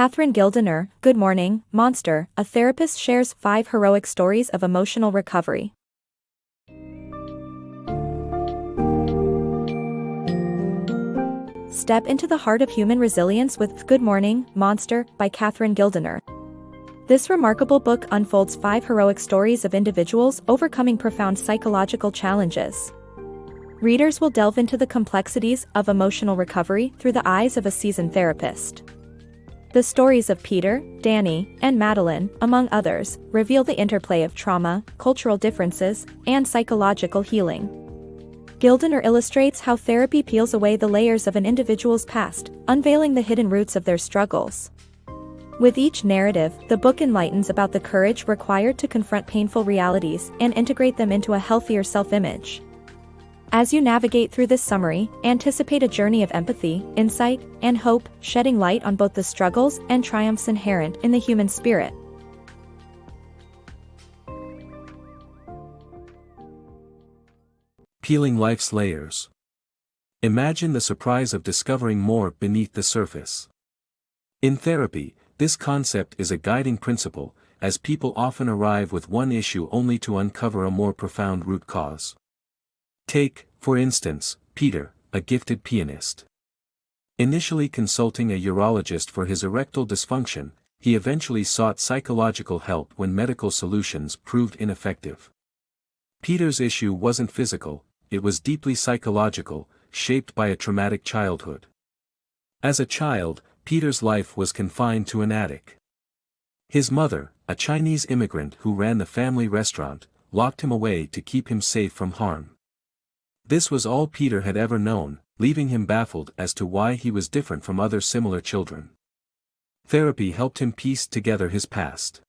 Catherine Gildiner, Good Morning, Monster, a therapist shares 5 heroic stories of emotional recovery. Step into the heart of human resilience with Good Morning, Monster, by Catherine Gildiner. This remarkable book unfolds 5 heroic stories of individuals overcoming profound psychological challenges. Readers will delve into the complexities of emotional recovery through the eyes of a seasoned therapist. The stories of Peter, Danny, and Madeline, among others, reveal the interplay of trauma, cultural differences, and psychological healing. Gildiner illustrates how therapy peels away the layers of an individual's past, unveiling the hidden roots of their struggles. With each narrative, the book enlightens about the courage required to confront painful realities and integrate them into a healthier self-image. As you navigate through this summary, anticipate a journey of empathy, insight, and hope, shedding light on both the struggles and triumphs inherent in the human spirit. Peeling life's layers. Imagine the surprise of discovering more beneath the surface. In therapy, this concept is a guiding principle, as people often arrive with one issue only to uncover a more profound root cause. Take, for instance, Peter, a gifted pianist. Initially consulting a urologist for his erectile dysfunction, he eventually sought psychological help when medical solutions proved ineffective. Peter's issue wasn't physical, it was deeply psychological, shaped by a traumatic childhood. As a child, Peter's life was confined to an attic. His mother, a Chinese immigrant who ran the family restaurant, locked him away to keep him safe from harm. This was all Peter had ever known, leaving him baffled as to why he was different from other similar children. Therapy helped him piece together his past.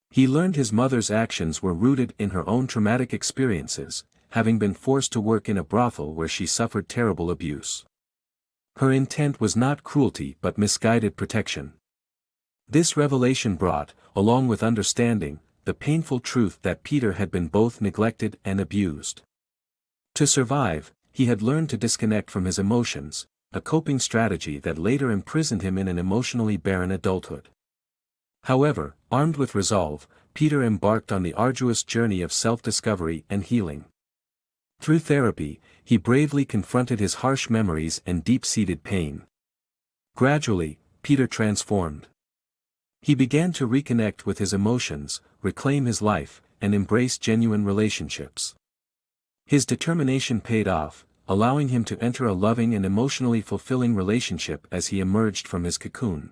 He learned his mother's actions were rooted in her own traumatic experiences, having been forced to work in a brothel where she suffered terrible abuse. Her intent was not cruelty but misguided protection. This revelation brought, along with understanding, the painful truth that Peter had been both neglected and abused. To survive, he had learned to disconnect from his emotions, a coping strategy that later imprisoned him in an emotionally barren adulthood. However, armed with resolve, Peter embarked on the arduous journey of self-discovery and healing. Through therapy, he bravely confronted his harsh memories and deep-seated pain. Gradually, Peter transformed. He began to reconnect with his emotions, reclaim his life, and embrace genuine relationships. His determination paid off, allowing him to enter a loving and emotionally fulfilling relationship as he emerged from his cocoon.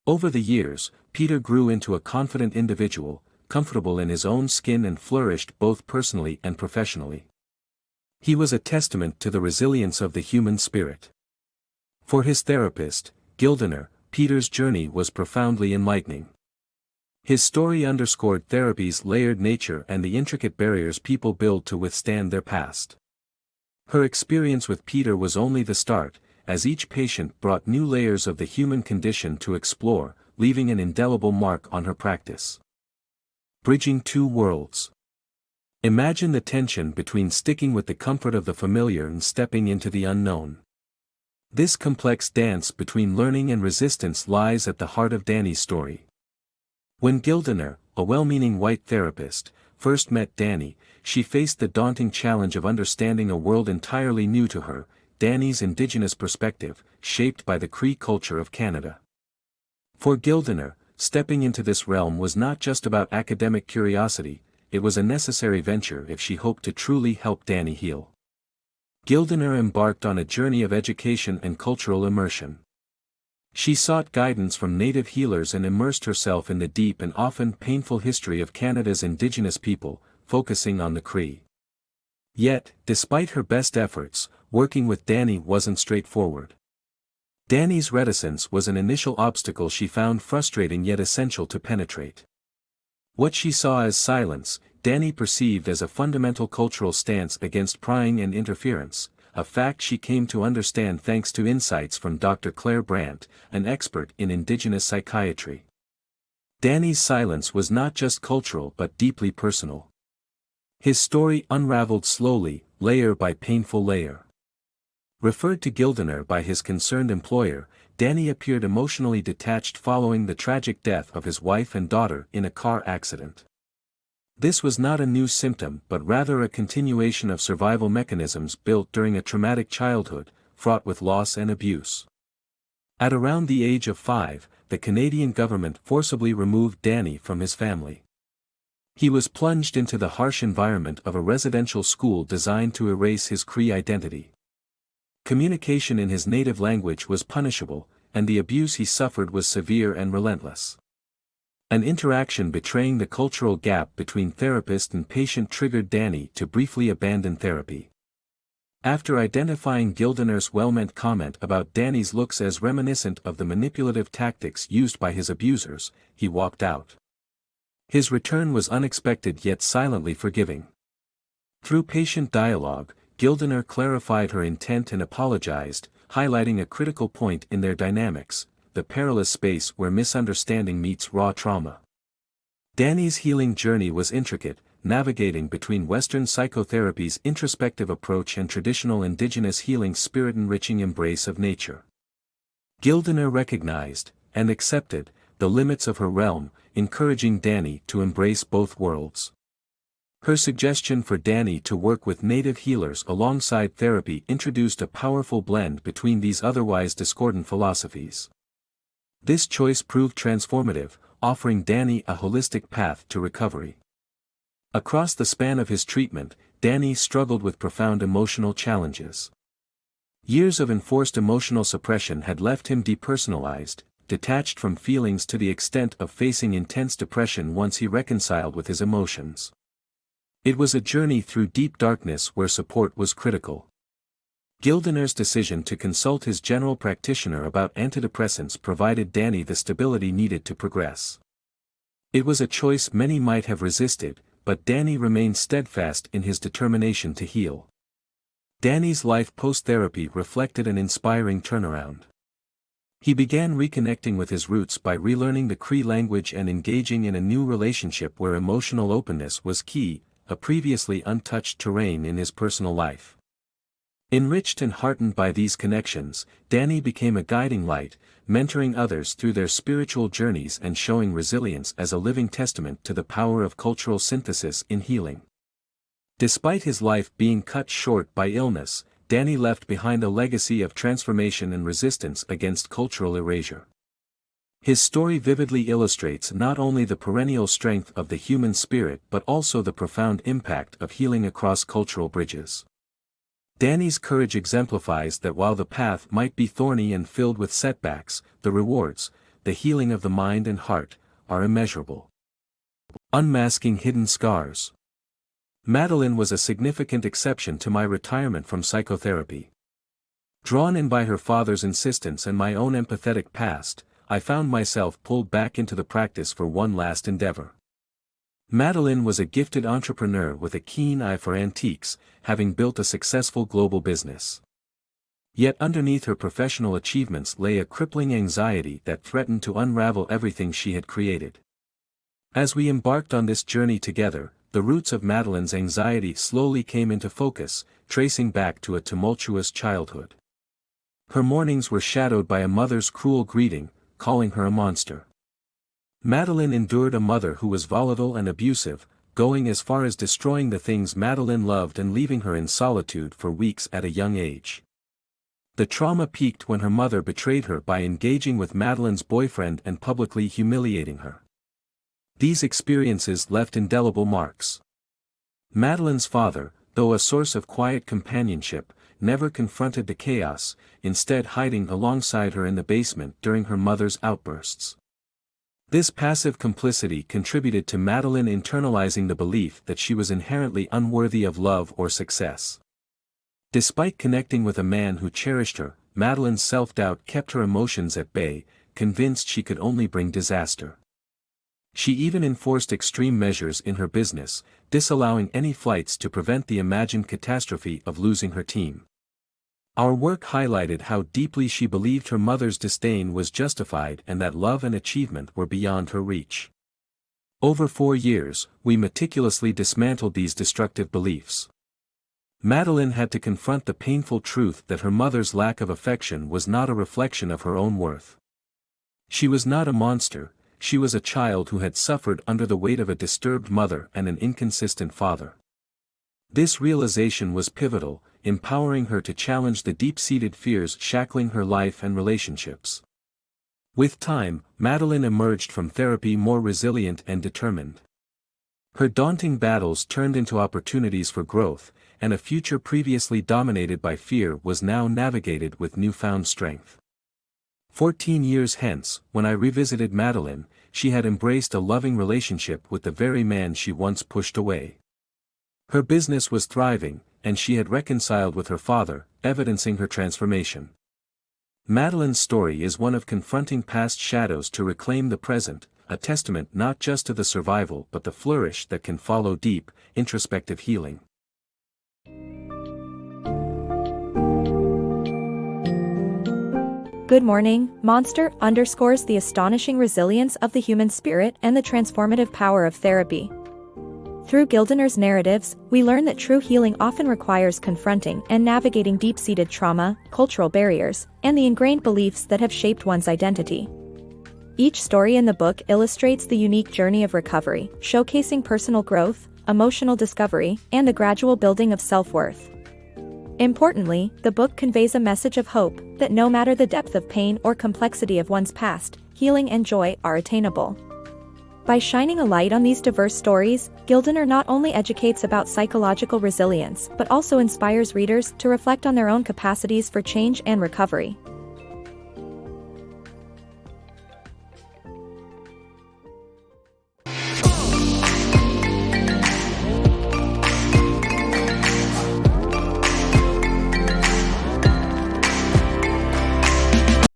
Over the years, Peter grew into a confident individual, comfortable in his own skin and flourished both personally and professionally. He was a testament to the resilience of the human spirit. For his therapist, Gildiner, Peter's journey was profoundly enlightening. His story underscored therapy's layered nature and the intricate barriers people build to withstand their past. Her experience with Peter was only the start, as each patient brought new layers of the human condition to explore, leaving an indelible mark on her practice. Bridging two worlds. Imagine the tension between sticking with the comfort of the familiar and stepping into the unknown. This complex dance between learning and resistance lies at the heart of Danny's story. When Gildiner, a well-meaning white therapist, first met Danny, she faced the daunting challenge of understanding a world entirely new to her, Danny's indigenous perspective, shaped by the Cree culture of Canada. For Gildiner, stepping into this realm was not just about academic curiosity, it was a necessary venture if she hoped to truly help Danny heal. Gildiner embarked on a journey of education and cultural immersion. She sought guidance from native healers and immersed herself in the deep and often painful history of Canada's Indigenous people, focusing on the Cree. Yet, despite her best efforts, working with Danny wasn't straightforward. Danny's reticence was an initial obstacle she found frustrating yet essential to penetrate. What she saw as silence, Danny perceived as a fundamental cultural stance against prying and interference, a fact she came to understand thanks to insights from Dr. Claire Brandt, an expert in Indigenous psychiatry. Danny's silence was not just cultural but deeply personal. His story unraveled slowly, layer by painful layer. Referred to Gildiner by his concerned employer, Danny appeared emotionally detached following the tragic death of his wife and daughter in a car accident. This was not a new symptom but rather a continuation of survival mechanisms built during a traumatic childhood, fraught with loss and abuse. At around the age of 5, the Canadian government forcibly removed Danny from his family. He was plunged into the harsh environment of a residential school designed to erase his Cree identity. Communication in his native language was punishable, and the abuse he suffered was severe and relentless. An interaction betraying the cultural gap between therapist and patient triggered Danny to briefly abandon therapy. After identifying Gildiner's well-meant comment about Danny's looks as reminiscent of the manipulative tactics used by his abusers, he walked out. His return was unexpected yet silently forgiving. Through patient dialogue, Gildiner clarified her intent and apologized, highlighting a critical point in their dynamics, the perilous space where misunderstanding meets raw trauma. Danny's healing journey was intricate, navigating between Western psychotherapy's introspective approach and traditional indigenous healing's spirit-enriching embrace of nature. Gildiner recognized, and accepted, the limits of her realm, encouraging Danny to embrace both worlds. Her suggestion for Danny to work with native healers alongside therapy introduced a powerful blend between these otherwise discordant philosophies. This choice proved transformative, offering Danny a holistic path to recovery. Across the span of his treatment, Danny struggled with profound emotional challenges. Years of enforced emotional suppression had left him depersonalized, detached from feelings to the extent of facing intense depression once he reconciled with his emotions. It was a journey through deep darkness where support was critical. Gildiner's decision to consult his general practitioner about antidepressants provided Danny the stability needed to progress. It was a choice many might have resisted, but Danny remained steadfast in his determination to heal. Danny's life post-therapy reflected an inspiring turnaround. He began reconnecting with his roots by relearning the Cree language and engaging in a new relationship where emotional openness was key, a previously untouched terrain in his personal life. Enriched and heartened by these connections, Danny became a guiding light, mentoring others through their spiritual journeys and showing resilience as a living testament to the power of cultural synthesis in healing. Despite his life being cut short by illness, Danny left behind a legacy of transformation and resistance against cultural erasure. His story vividly illustrates not only the perennial strength of the human spirit but also the profound impact of healing across cultural bridges. Danny's courage exemplifies that while the path might be thorny and filled with setbacks, the rewards, the healing of the mind and heart, are immeasurable. Unmasking hidden scars. Madeline was a significant exception to my retirement from psychotherapy. Drawn in by her father's insistence and my own empathetic past, I found myself pulled back into the practice for one last endeavor. Madeline was a gifted entrepreneur with a keen eye for antiques, having built a successful global business. Yet underneath her professional achievements lay a crippling anxiety that threatened to unravel everything she had created. As we embarked on this journey together, the roots of Madeline's anxiety slowly came into focus, tracing back to a tumultuous childhood. Her mornings were shadowed by a mother's cruel greeting, calling her a monster. Madeline endured a mother who was volatile and abusive, going as far as destroying the things Madeline loved and leaving her in solitude for weeks at a young age. The trauma peaked when her mother betrayed her by engaging with Madeline's boyfriend and publicly humiliating her. These experiences left indelible marks. Madeline's father, though a source of quiet companionship, never confronted the chaos, instead hiding alongside her in the basement during her mother's outbursts. This passive complicity contributed to Madeline internalizing the belief that she was inherently unworthy of love or success. Despite connecting with a man who cherished her, Madeline's self-doubt kept her emotions at bay, convinced she could only bring disaster. She even enforced extreme measures in her business, disallowing any flights to prevent the imagined catastrophe of losing her team. Our work highlighted how deeply she believed her mother's disdain was justified and that love and achievement were beyond her reach. Over 4 years, we meticulously dismantled these destructive beliefs. Madeline had to confront the painful truth that her mother's lack of affection was not a reflection of her own worth. She was not a monster, she was a child who had suffered under the weight of a disturbed mother and an inconsistent father. This realization was pivotal, empowering her to challenge the deep-seated fears shackling her life and relationships. With time, Madeline emerged from therapy more resilient and determined. Her daunting battles turned into opportunities for growth, and a future previously dominated by fear was now navigated with newfound strength. 14 years hence, when I revisited Madeline, she had embraced a loving relationship with the very man she once pushed away. Her business was thriving, and she had reconciled with her father, evidencing her transformation. Madeline's story is one of confronting past shadows to reclaim the present, a testament not just to the survival but the flourish that can follow deep, introspective healing. Good Morning, Monster underscores the astonishing resilience of the human spirit and the transformative power of therapy. Through Gildiner's narratives, we learn that true healing often requires confronting and navigating deep-seated trauma, cultural barriers, and the ingrained beliefs that have shaped one's identity. Each story in the book illustrates the unique journey of recovery, showcasing personal growth, emotional discovery, and the gradual building of self-worth. Importantly, the book conveys a message of hope, that no matter the depth of pain or complexity of one's past, healing and joy are attainable. By shining a light on these diverse stories, Gildiner not only educates about psychological resilience but also inspires readers to reflect on their own capacities for change and recovery.